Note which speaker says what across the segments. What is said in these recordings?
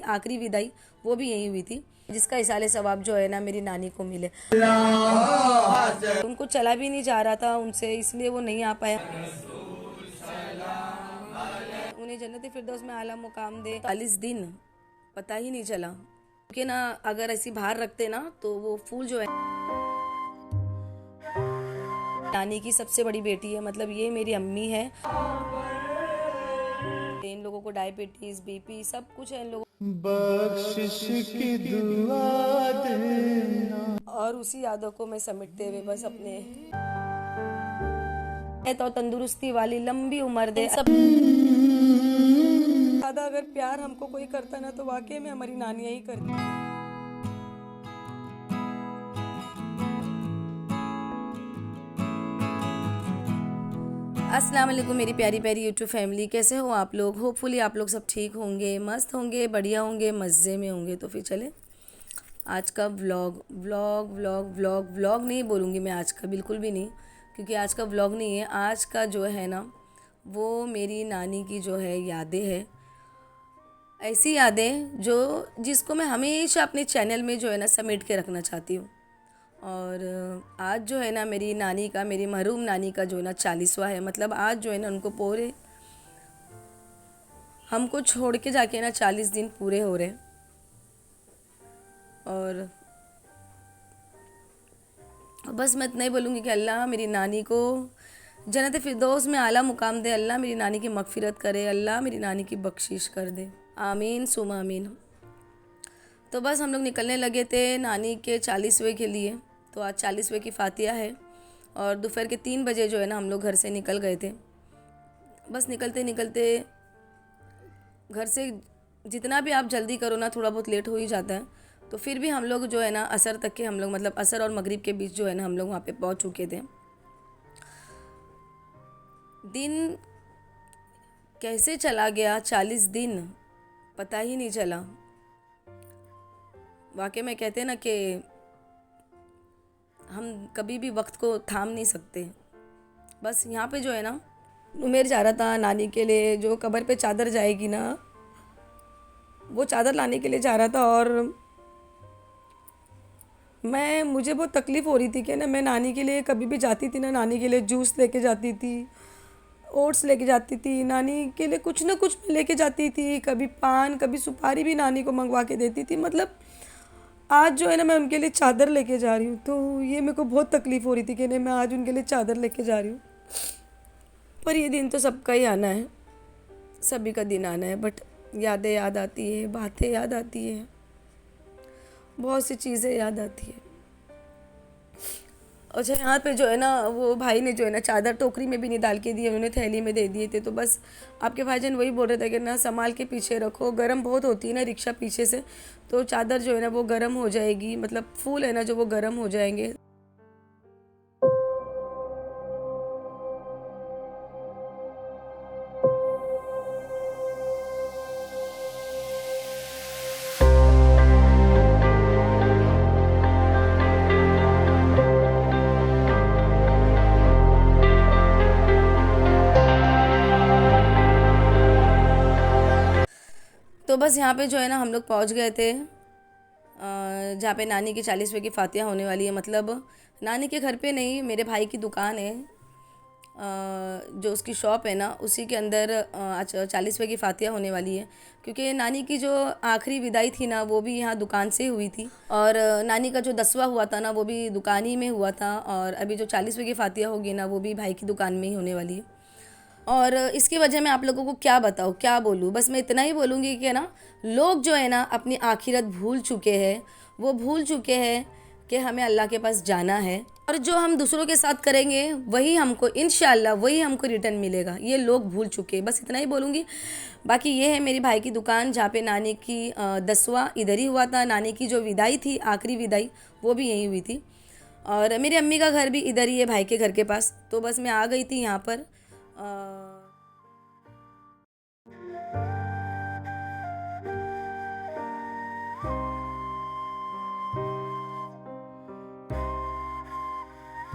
Speaker 1: आखिरी विदाई वो भी यही हुई थी, जिसका इसाले सवाब जो है ना मेरी नानी को मिले। उनको चला भी नहीं जा रहा था उनसे, इसलिए वो नहीं आ पाया। उन्हें जन्नत फिरदौस में आला मुकाम दे। 40 दिन पता ही नहीं चला, क्योंकि ना अगर ऐसी बाहर रखते ना तो वो फूल जो है, नानी की सबसे बड़ी बेटी है, मतलब ये मेरी अम्मी है। इन लोगों को डायबिटीज, बीपी सब कुछ है इन लोगों, बख्शिश की दुआ देना। और उसी यादों को मैं समेटते हुए बस अपने तो तंदुरुस्ती वाली लंबी उम्र दे। सब ज्यादा अगर प्यार हमको कोई करता ना तो वाकई में हमारी नानियां ही करती। अस्सलाम वालेकुम मेरी प्यारी प्यारी यूट्यूब फैमिली, कैसे हो आप लोग? होपफुली आप लोग सब ठीक होंगे, मस्त होंगे, बढ़िया होंगे, मज़े में होंगे। तो फिर चले आज का vlog vlog vlog vlog vlog नहीं बोलूँगी मैं आज का, बिल्कुल भी नहीं, क्योंकि आज का व्लॉग नहीं है। आज का जो है ना वो मेरी नानी की जो है यादें हैं, ऐसी यादें जिसको मैं हमेशा अपने चैनल में जो है ना समेट के रखना चाहती हूँ। और आज जो है ना मेरी नानी का, मेरी मरहूम नानी का जो है ना 40वां है। मतलब आज जो है ना उनको पूरे हमको छोड़ के जाके ना 40 दिन पूरे हो रहे। और बस मैं इतना ही बोलूँगी कि अल्लाह मेरी नानी को जन्नत फिरदौस में आला मुकाम दे, अल्लाह मेरी नानी की मगफिरत करे, अल्लाह मेरी नानी की बख्शिश कर दे, आमीन सुमा आमीन। तो बस हम लोग निकलने लगे थे नानी के 40वें के लिए। तो आज 40वें की फातिया है और दोपहर के 3 बजे जो है ना हम लोग घर से निकल गए थे। बस निकलते निकलते घर से जितना भी आप जल्दी करो ना थोड़ा बहुत लेट हो ही जाता है। तो फिर भी हम लोग जो है ना असर तक के हम लोग, मतलब असर और मगरिब के बीच जो है ना हम लोग वहाँ पे पहुँच चुके थे। दिन कैसे चला गया, 40 दिन पता ही नहीं चला। वाकई में कहते हैं ना कि हम कभी भी वक्त को थाम नहीं सकते। बस यहाँ पे जो है ना उमेर जा रहा था नानी के लिए, जो कब्र पे चादर जाएगी ना वो चादर लाने के लिए जा रहा था। और मुझे बहुत तकलीफ़ हो रही थी कि ना मैं नानी के लिए कभी भी जाती थी ना, नानी के लिए जूस लेके जाती थी, ओट्स लेके जाती थी, नानी के लिए कुछ ना कुछ लेके जाती थी, कभी पान कभी सुपारी भी नानी को मंगवा के देती थी। मतलब आज जो है ना मैं उनके लिए चादर लेके जा रही हूँ, तो ये मेरे को बहुत तकलीफ़ हो रही थी कि नहीं मैं आज उनके लिए चादर लेके जा रही हूँ। पर ये दिन तो सबका ही आना है, सभी का दिन आना है। बट यादें याद आती है, बातें याद आती है, बहुत सी चीज़ें याद आती है। अच्छा यहाँ पे जो है ना वो भाई ने जो है ना चादर टोकरी में भी नहीं डाल के दिए, उन्होंने थैली में दे दिए थे। तो बस आपके भाईजान वही बोल रहे थे कि ना संभाल के पीछे रखो, गर्म बहुत होती है ना रिक्शा पीछे से, तो चादर जो है ना वो गर्म हो जाएगी, मतलब फूल है ना जो वो गर्म हो जाएंगे। तो बस यहाँ पे जो है ना हम लोग पहुँच गए थे जहाँ पे नानी की 40वें की फातिया होने वाली है। मतलब नानी के घर पे नहीं, मेरे भाई की दुकान है, जो उसकी शॉप है ना उसी के अंदर आज 40वें की फातिया होने वाली है। क्योंकि नानी की जो आखिरी विदाई थी ना वो भी यहाँ दुकान से हुई थी, और नानी का जो 10वां हुआ था ना वो भी दुकान ही में हुआ था, और अभी जो 40वें की फातिया होगी ना वो भी भाई की दुकान में ही होने वाली है। और इसकी वजह मैं आप लोगों को क्या बताऊँ, क्या बोलूँ, बस मैं इतना ही बोलूँगी कि ना लोग जो है ना अपनी आखिरत भूल चुके हैं। वो भूल चुके हैं कि हमें अल्लाह के पास जाना है, और जो हम दूसरों के साथ करेंगे वही हमको इंशाअल्लाह वही हमको रिटर्न मिलेगा। ये लोग भूल चुके हैं, बस इतना ही बोलूँगी। बाकी ये है मेरी भाई की दुकान जहाँ पे नानी की 10वां इधर ही हुआ था। नानी की जो विदाई थी, आखिरी विदाई, वो भी यहीं हुई थी। और मेरी अम्मी का घर भी इधर ही है भाई के घर के पास। तो बस मैं आ गई थी यहाँ पर।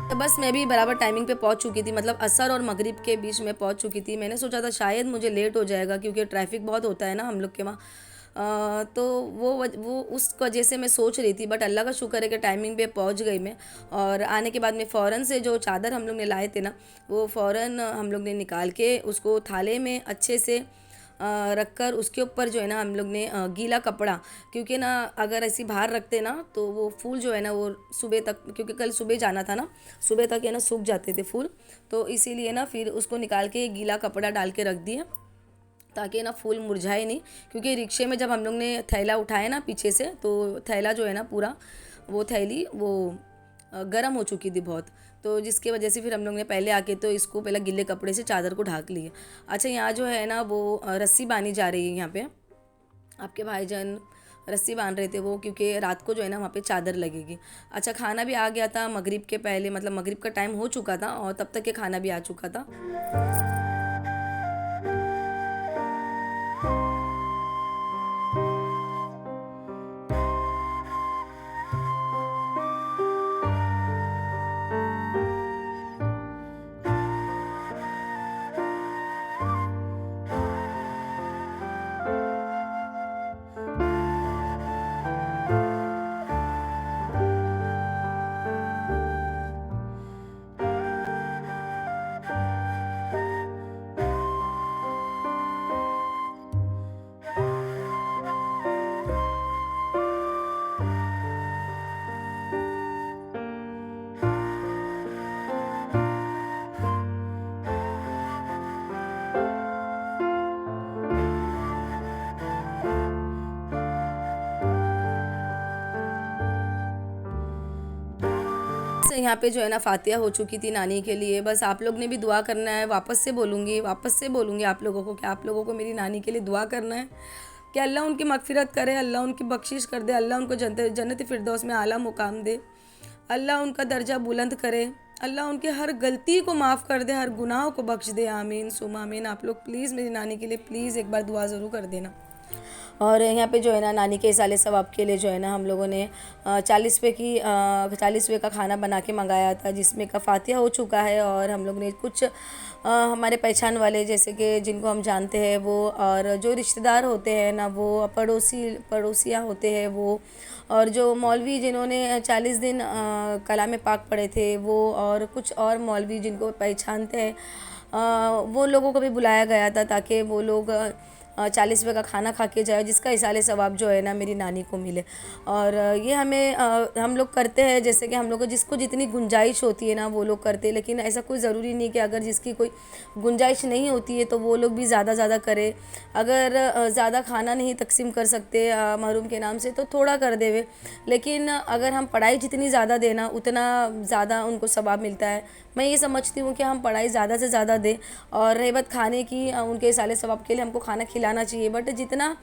Speaker 1: तो बस मैं भी बराबर टाइमिंग पे पहुंच चुकी थी, मतलब असर और मगरिब के बीच में पहुंच चुकी थी। मैंने सोचा था शायद मुझे लेट हो जाएगा क्योंकि ट्रैफिक बहुत होता है ना हम लोग के वहाँ। तो वो उस वजह से मैं सोच रही थी, बट अल्लाह का शुक्र है कि टाइमिंग पे पहुंच गई मैं। और आने के बाद में फ़ौरन से जो चादर हम लोग ने लाए थे ना, वो फ़ौरन हम लोग ने निकाल के उसको थाले में अच्छे से रख कर उसके ऊपर जो है ना हम लोग ने गीला कपड़ा, क्योंकि ना अगर ऐसी बाहर रखते ना तो वो फूल जो है ना वो सुबह तक, क्योंकि कल सुबह जाना था ना, सुबह तक है ना सूख जाते थे फूल, तो इसीलिए ना फिर उसको निकाल के गीला कपड़ा डाल के रख दिया ताकि ना फूल मुरझाए नहीं। क्योंकि रिक्शे में जब हम लोग ने थैला उठाया ना पीछे से, तो थैला जो है ना पूरा वो थैली वो गर्म हो चुकी थी बहुत, तो जिसकी वजह से फिर हम लोग ने पहले आके तो इसको पहले गिले कपड़े से चादर को ढाक लिया। अच्छा, यहाँ जो है ना वो रस्सी बांधी जा रही है यहाँ पे, आपके भाईजान रस्सी बांध रहे थे वो, क्योंकि रात को जो है ना वहाँ पे चादर लगेगी। अच्छा, खाना भी आ गया था मगरिब के पहले, मतलब मगरिब का टाइम हो चुका था और तब तक के खाना भी आ चुका था। से यहाँ पे जो है ना फातिहा हो चुकी थी नानी के लिए। बस आप लोग ने भी दुआ करना है, वापस से बोलूँगी आप लोगों को कि आप लोगों को मेरी नानी के लिए दुआ करना है कि अल्लाह उनकी मगफिरत करे, अल्लाह उनकी बख्शिश कर दे, अल्लाह उनको जन्नत फिरदौस में आला मुकाम दे, अल्लाह उनका दर्जा बुलंद करे, अल्लाह उनके हर गलती को माफ़ कर दे, हर गुनाह को बख्श दे। आमीन सुम आमीन। आप लोग प्लीज़ मेरी नानी के लिए प्लीज़ एक बार दुआ ज़रूर कर देना। और यहाँ पे जो है ना नानी के इसाले सवाब के लिए जो है ना हम लोगों ने 40 रुपये का खाना बना के मंगाया था, जिसमें का फातिहा हो चुका है। और हम लोग ने कुछ हमारे पहचान वाले, जैसे कि जिनको हम जानते हैं वो, और जो रिश्तेदार होते हैं ना वो, पड़ोसियाँ होते हैं वो, और जो मौलवी जिन्होंने 40 दिन कलाम पाक पढ़े थे वो, और कुछ और मौलवी जिनको पहचानते हैं वो लोगों को भी बुलाया गया था ताकि वो लोग 40 रुपये का खाना खा के जाए, जिसका इसाले सवाब जो है ना मेरी नानी को मिले। और ये हम लोग करते हैं, जैसे कि हम लोग को जिसको जितनी गुंजाइश होती है ना वो लोग करते हैं, लेकिन ऐसा कोई ज़रूरी नहीं कि अगर जिसकी कोई गुंजाइश नहीं होती है तो वो लोग भी ज़्यादा करे। अगर ज़्यादा खाना नहीं तकसीम कर सकते महरूम के नाम से तो थोड़ा कर देवे, लेकिन अगर हम पढ़ाई जितनी ज़्यादा देना उतना ज़्यादा उनको सवाब मिलता है। मैं ये समझती हूँ कि हम पढ़ाई ज़्यादा से ज़्यादा दें, और रही बात खाने की, उनके इसाले सवाब के लिए हमको खाना खिलाना चाहिए, बट जितना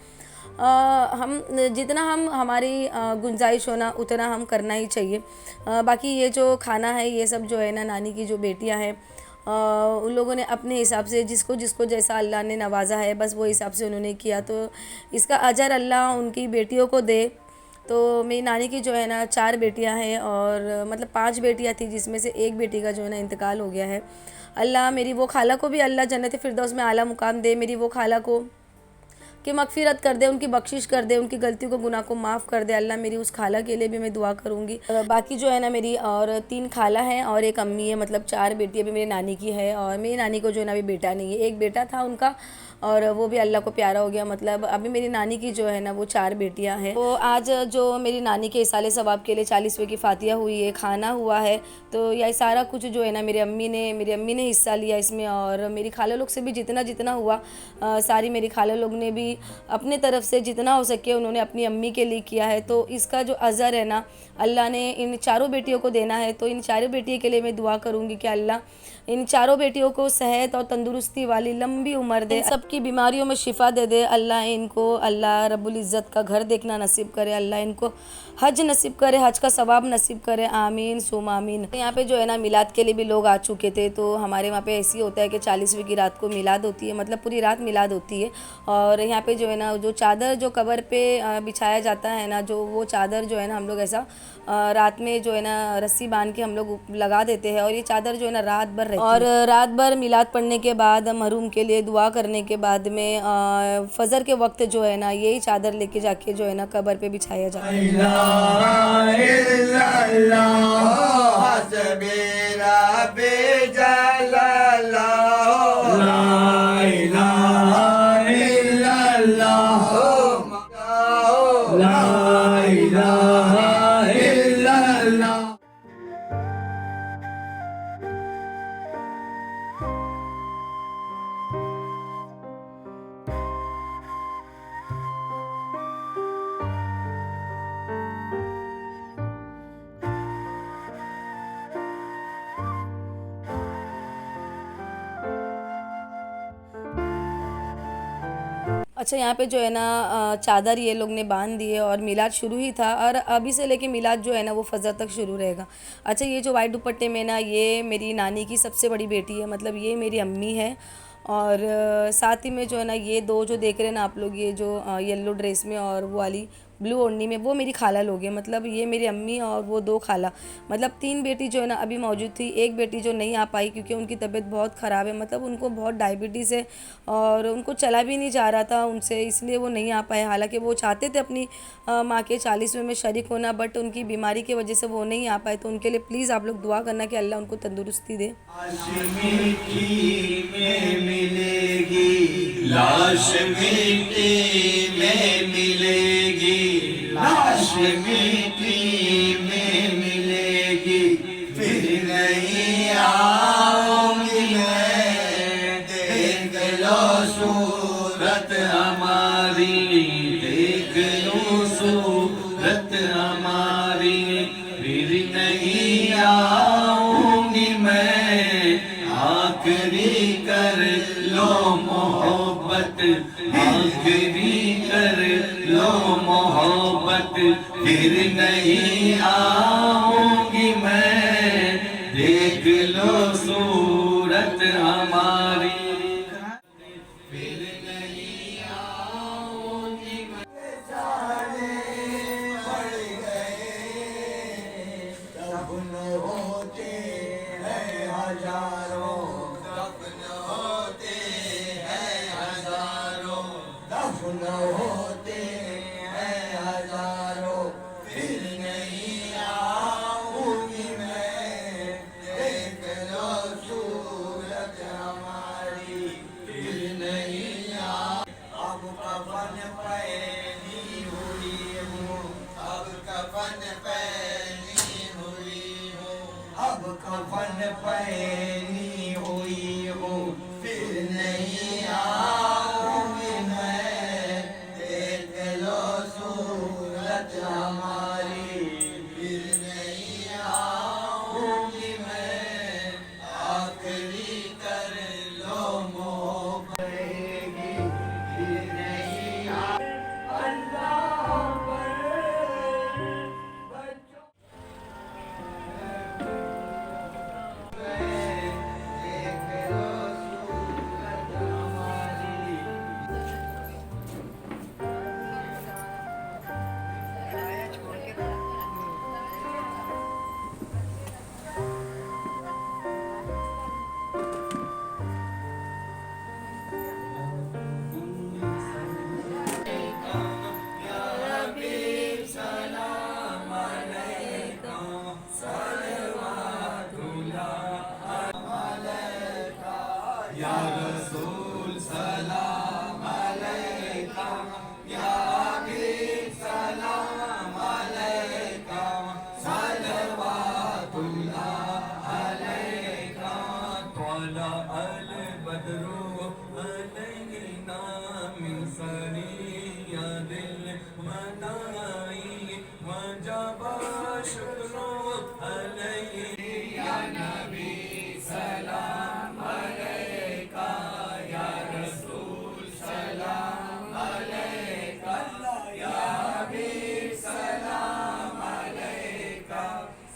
Speaker 1: हम हमारी गुंजाइश होना उतना हम करना ही चाहिए। बाकी ये जो खाना है ये सब जो है ना नानी की जो बेटियां हैं उन लोगों ने अपने हिसाब से जिसको जिसको जैसा अल्लाह ने नवाजा है बस वो हिसाब से उन्होंने किया, तो इसका अजर अल्लाह उनकी बेटियों को दे। तो मेरी नानी की जो है ना 4 बेटियां हैं, और मतलब 5 बेटियां थी जिसमें से एक बेटी का जो है ना इंतकाल हो गया है। अल्लाह मेरी वो खाला को भी अल्लाह जन्नत फिरदौस में आला मुकाम दे, मेरी वो खाला को कि मगफिरत कर दे, उनकी बख्शिश कर दे, उनकी गलतियों को गुनाह को माफ़ कर दे। अल्लाह मेरी उस खाला के लिए भी मैं दुआ करूँगी। बाकी जो है ना मेरी और 3 खाला हैं और एक अम्मी है, मतलब 4 बेटियाँ भी मेरी नानी की है। और मेरी नानी को जो है ना अभी बेटा नहीं है, एक बेटा था उनका और वो भी अल्लाह को प्यारा हो गया। मतलब अभी मेरी नानी की जो है ना वो 4 बेटियां हैं। तो आज जो मेरी नानी के इसाले सवाब के लिए 40 रुपये की फातिहा हुई है, खाना हुआ है, तो यह सारा कुछ जो है ना मेरी अम्मी ने हिस्सा लिया इसमें। और मेरी खाला लोग से भी जितना जितना हुआ सारी मेरी खाला लोग ने भी अपने तरफ से जितना हो सके उन्होंने अपनी अम्मी के लिए किया है। तो इसका जो अज़र है ना अल्लाह ने इन चारों बेटियों को देना है। तो इन चारों बेटियों के लिए मैं दुआ करूँगी कि अल्लाह इन चारों बेटियों को सेहत और तंदुरुस्ती वाली लंबी उम्र दे, सबकी बीमारियों में शिफा दे दे। अल्लाह रब्बुल इज़्ज़त का घर देखना नसीब करे, अल्लाह इनको हज नसीब करे, हज का सवाब नसीब करे। आमीन सुम आमीन। यहाँ पे जो है ना मिलाद के लिए भी लोग आ चुके थे। तो हमारे वहाँ पे ऐसी होता है कि 40वीं की रात को मिलाद होती है, मतलब पूरी रात मिलाद होती है। और यहाँ पे जो है ना जो चादर जो कबर पे बिछाया जाता है ना, जो वो चादर जो है ना हम लोग ऐसा रात में जो है ना रस्सी बांध के हम लोग लगा देते हैं। और ये चादर जो है ना रात भर रहती है। और रात भर मिलाद पढ़ने के बाद महरूम के लिए दुआ करने के बाद में फजर के वक्त जो है ना यही चादर लेके जाके जो है ना कब्र पे बिछाया जाता है। अच्छा, यहाँ पे जो है ना चादर ये लोग ने बांध दी है और मिलाद शुरू ही था, और अभी से लेके मिलाद जो है ना वो फजर तक शुरू रहेगा। अच्छा, ये जो वाइट दुपट्टे में ना ये मेरी नानी की सबसे बड़ी बेटी है, मतलब ये मेरी अम्मी है। और साथ ही में जो है ना ये दो जो देख रहे हैं ना आप लोग, ये जो येलो ड्रेस में और वो वाली ब्लू ओढ़नी में, वो मेरी खाला लोग हैं। मतलब ये मेरी अम्मी और वो दो खाला, मतलब तीन बेटी जो है ना अभी मौजूद थी। एक बेटी जो नहीं आ पाई क्योंकि उनकी तबीयत बहुत ख़राब है, मतलब उनको बहुत डायबिटीज़ है और उनको चला भी नहीं जा रहा था उनसे, इसलिए वो नहीं आ पाए। हालांकि वो चाहते थे अपनी माँ के 40वें में शरीक होना, बट उनकी बीमारी की वजह से वो नहीं आ पाए। तो उनके लिए प्लीज़ आप लोग दुआ करना कि अल्लाह उनको तंदुरुस्ती दे।
Speaker 2: लाश मिट्टी में मिलेगी, लाश मिट्टी में मिलेगी, फिर नहीं आऊंगी मैं। देख लो सूरत हमारी, देख लो सूरत हमारी, फिर नहीं आऊंगी मैं। आखिरी कर लो मोहब्बत, आखिरी कर लो मोहब्बत, फिर नहीं आऊंगी मैं। देख लो सूरत हमारी, फिर नहीं आऊंगी मैं। जाने पड़ गए दफन होते हैं हजारों, दफन होते हैं हजारों, दफन होते हैं हजारों, फिर नहीं आऊंगी मैं। देख लो सूरत हमारी, फिर नहीं आ। अब कफन पहनी हुई हूँ, अब कफन पहनी हुई हूँ, अब कफन पहनी हुई हूँ, फिर नहीं आऊंगी मैं। देख लो सूरत हमारी, फिर नहीं आऊंगी मैं। आखिरी कर लो मोहब्बत, फिर नहीं आ। अल्लाह पर बच्चों देख लो सूरत हमारी। या रसूल सलाम अलैका, या हबीब सलाम अलैका, सलवातुल्लाह अलैका। तला अल बदरु अलैना मिन सनियादिल मनाई, वजबा शुक्रू अलैहि। या नबी सलाम अलैका, या रसूल सलाम अलैका, या हबीब सलाम अलैका,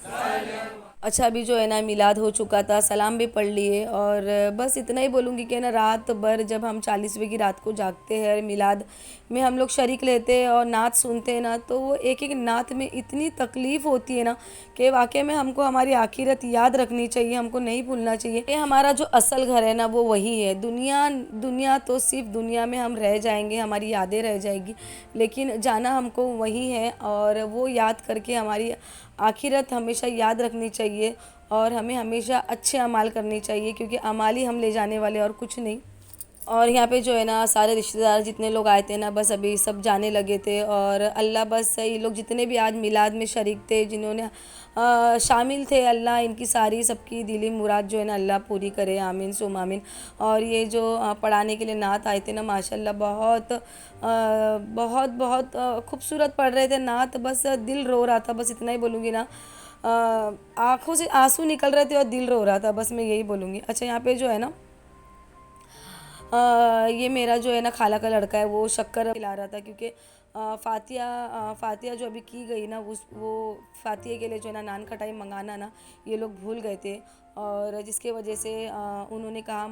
Speaker 2: सलाम।
Speaker 1: अच्छा, अभी जो है ना मिलाद हो चुका था, सलाम भी पढ़ लिए, और बस इतना ही बोलूँगी कि ना रात भर जब हम 40वें की रात को जागते हैं, मिलाद में हम लोग शरीक लेते हैं और नात सुनते हैं ना, तो वो एक एक नात में इतनी तकलीफ़ होती है ना कि वाकई में हमको हमारी आखिरत याद रखनी चाहिए, हमको नहीं भूलना चाहिए। ये हमारा जो असल घर है ना वो वही है। दुनिया दुनिया तो सिर्फ दुनिया में हम रह जाएंगे, हमारी यादें रह जाएगी, लेकिन जाना हमको वही है, और वो याद करके हमारी आखिरत हमेशा याद रखनी चाहिए, और हमें हमेशा अच्छे अमाल करने चाहिए, क्योंकि अमाल ही हम ले जाने वाले और कुछ नहीं। और यहाँ पे जो है ना सारे रिश्तेदार जितने लोग आए थे ना, बस अभी सब जाने लगे थे, और अल्लाह बस ये लोग जितने भी आज मिलाद में शरीक थे, जिन्होंने शामिल थे, अल्लाह इनकी सारी सबकी दिली मुराद जो है ना अल्लाह पूरी करे, आमीन सुम आमीन। और ये जो पढ़ाने के लिए नात आए थे ना, माशाल्लाह बहुत बहुत बहुत खूबसूरत पढ़ रहे थे नात, बस दिल रो रहा था, बस इतना ही बोलूँगी ना। आँखों से आंसू निकल रहे थे और दिल रो रहा था, बस मैं यही बोलूँगी। अच्छा, यहाँ पे जो है ना ये मेरा जो है ना खाला का लड़का है, वो शक्कर खिला रहा था, क्योंकि फातिया जो अभी की गई ना, उस वो फातिया के लिए जो है ना नान खटाई मंगाना ना ये लोग भूल गए थे, और जिसके वजह से उन्होंने कहा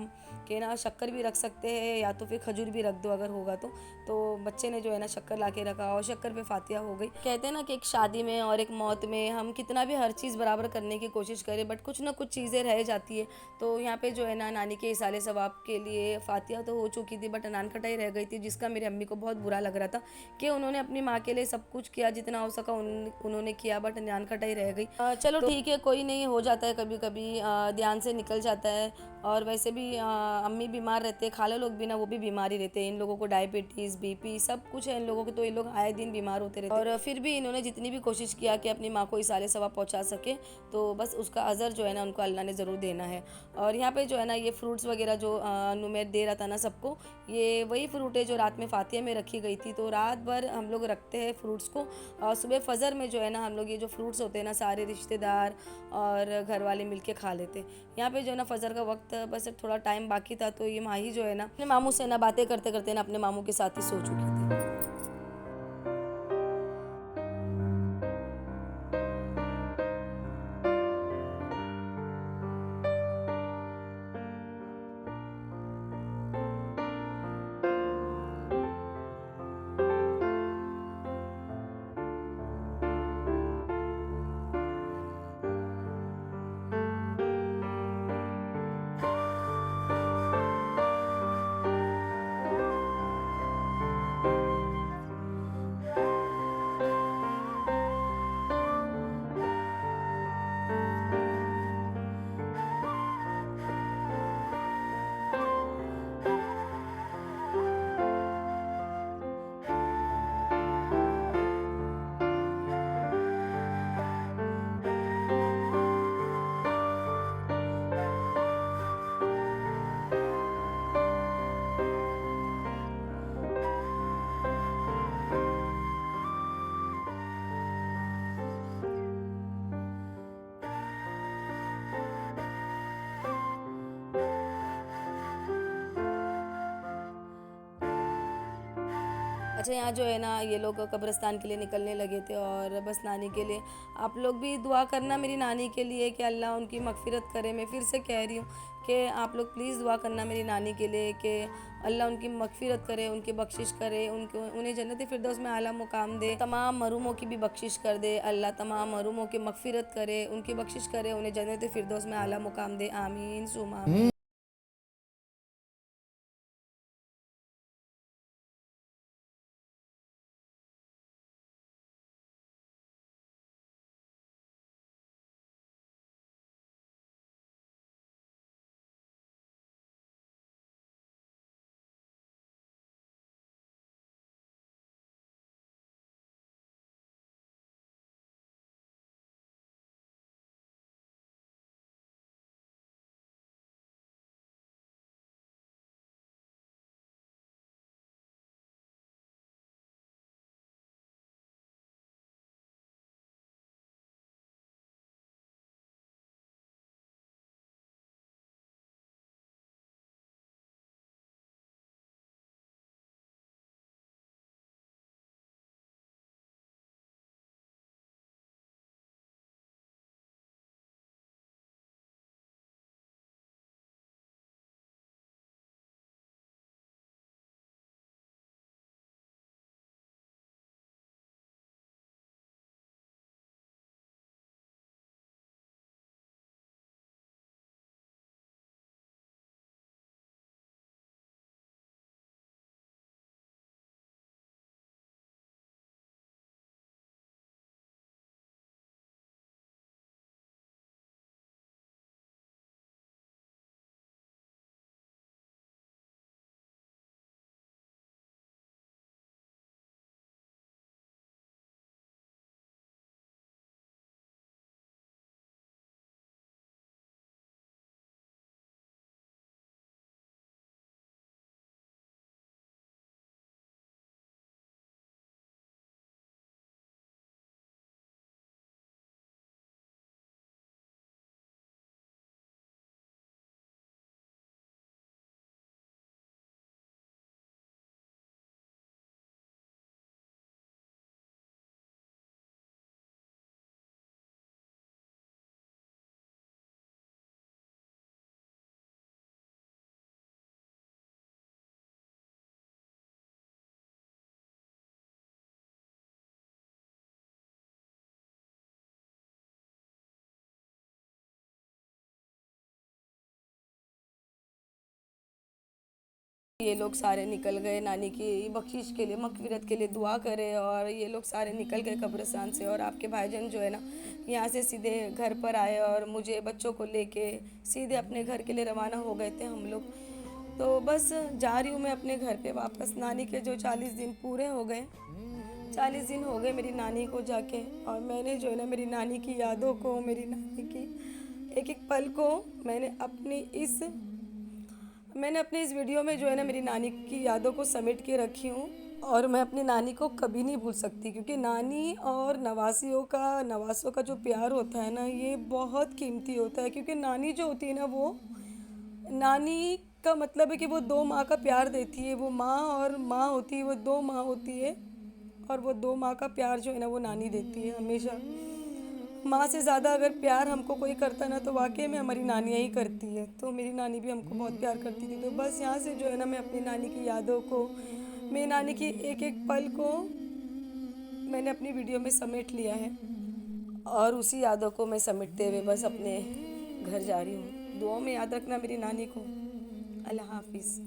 Speaker 1: कि ना शक्कर भी रख सकते हैं या तो फिर खजूर भी रख दो अगर होगा तो बच्चे ने जो है ना शक्कर ला के रखा, और शक्कर पे फातिया हो गई। कहते हैं ना कि एक शादी में और एक मौत में हम कितना भी हर चीज़ बराबर करने की कोशिश करें, बट कुछ ना कुछ चीज़ें रह जाती है। तो यहाँ पे जो है ना नानी के इसाले सवाब के लिए फातिया तो हो चुकी थी, बट नान खटाई रह गई थी, जिसका मेरी अम्मी को बहुत बुरा लग रहा था कि उन्होंने अपनी माँ के लिए सब कुछ किया, जितना हो सका उन्होंने किया, बट नान खटाई रह गई। चलो ठीक है, कोई नहीं, हो जाता है कभी कभी, ध्यान से निकल जाता है। और वैसे भी अम्मी बीमार रहते हैं, खाला लोग भी ना वो भी बीमार ही रहते हैं, इन लोगों को डायबिटीज़ बीपी सब कुछ है इन लोगों के, तो ये लोग आए दिन बीमार होते रहते हैं, और फिर भी इन्होंने जितनी भी कोशिश किया कि अपनी माँ को इसाले सवाब पहुँचा सके, तो बस उसका अज़र जो है ना उनको अल्लाह ने ज़रूर देना है। और यहाँ पे जो है ना ये फ्रूट्स वगैरह जो नुमैर दे रहा था ना सबको, ये वही फ्रूट है जो रात में फातिया में रखी गई थी। तो रात भर हम लोग रखते हैं फ्रूट्स को, और सुबह फजर में जो है ना हम लोग ये जो फ्रूट्स होते हैं ना सारे रिश्तेदार और घर वाले मिलके खा लेते हैं। यहाँ पे जो है ना फजर का वक्त बस थोड़ा टाइम बाकी था, तो ये माही जो है ना अपने मामू से ना बातें करते करते ना अपने मामू के साथ ही सो चुकी थी। अच्छा, यहाँ जो है ना ये लोग कब्रिस्तान के लिए निकलने लगे थे, और बस नानी के लिए आप लोग भी दुआ करना मेरी नानी के लिए कि अल्लाह उनकी मगफिरत करे। मैं फिर से कह रही हूँ कि आप लोग प्लीज़ दुआ करना मेरी नानी के लिए कि अल्लाह उनकी मगफिरत करे, उनकी बख्शिश करे, उनको उन्हें जन्नत फिरदौस में आला मुकाम दे, तमाम मरूमों की भी बख्शिश कर दे अल्लाह, तमाम मरूमों की मगफिरत करे, उनकी बख्शिश करे, उन्हें जन्नत फिरदौस में आला मुकाम दे, आमीन सुम आमीन। ये लोग सारे निकल गए, नानी की बख्शिश के लिए, मग़फ़िरत के लिए दुआ करें। और ये लोग सारे निकल गए कब्रिस्तान से, और आपके भाईजान जो है ना यहाँ से सीधे घर पर आए और मुझे बच्चों को लेके सीधे अपने घर के लिए रवाना हो गए थे हम लोग। तो बस जा रही हूँ मैं अपने घर पे वापस। नानी के जो 40 दिन पूरे हो गए, 40 दिन हो गए मेरी नानी को जाके, और मैंने जो है ना मेरी नानी की यादों को, मेरी नानी की एक एक पल को मैंने अपने इस वीडियो में जो है ना मेरी नानी की यादों को समेट के रखी हूँ। और मैं अपनी नानी को कभी नहीं भूल सकती, क्योंकि नानी और नवासों का जो प्यार होता है ना, ये बहुत कीमती होता है। क्योंकि नानी जो होती है ना, वो नानी का मतलब है कि वो दो माँ का प्यार देती है। वो माँ और माँ होती है, वो दो माँ होती है, और वो दो माँ का प्यार जो है ना वो नानी देती है हमेशा। माँ से ज़्यादा अगर प्यार हमको कोई करता ना, तो वाकई में हमारी नानियाँ ही करती है। तो मेरी नानी भी हमको बहुत प्यार करती थी। तो बस यहाँ से जो है ना मैं अपनी नानी की यादों को, मेरी नानी की एक एक पल को मैंने अपनी वीडियो में समेट लिया है, और उसी यादों को मैं समेटते हुए बस अपने घर जा रही हूँ। दुआओं में याद रखना मेरी नानी को। अल्लाह हाफिज़।